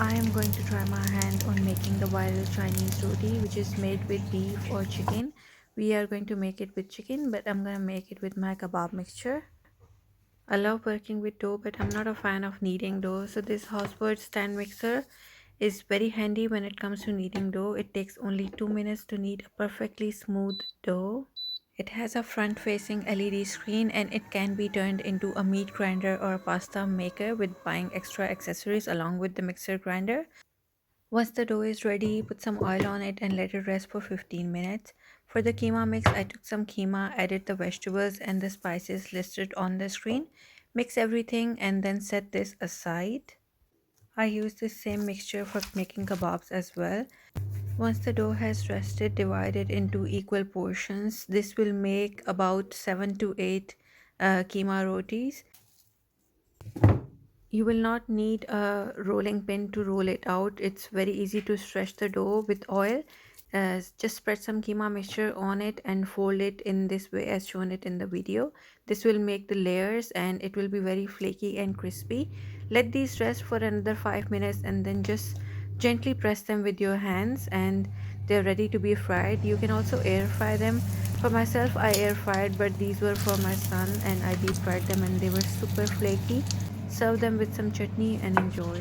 I am going to try my hand on making the viral Chinese roti, which is made with beef or chicken. We are going to make it with chicken, but I'm going to make it with my kebab mixture. I love working with dough, but I'm not a fan of kneading dough. So this Houseboard stand mixer is very handy when it comes to kneading dough. It takes only 2 minutes to knead a perfectly smooth dough. It has a front-facing LED screen and it can be turned into a meat grinder or a pasta maker with buying extra accessories along with the mixer grinder. Once the dough is ready, put some oil on it and let it rest for 15 minutes. For the keema mix, I took some keema, added the vegetables and the spices listed on the screen. Mix everything and then set this aside. I use the same mixture for making kebabs as well. Once the dough has rested, divide it into equal portions. This will make about 7 to 8 keema rotis. You will not need a rolling pin to roll it out. It's very easy to stretch the dough with oil. Just spread some keema mixture on it and fold it in this way as shown it in the video. This will make the layers and it will be very flaky and crispy. Let these rest for another 5 minutes and then just gently press them with your hands and they're ready to be fried. You can also air fry them. For myself, I air fried, but these were for my son and I deep fried them and they were super flaky. Serve them with some chutney and enjoy.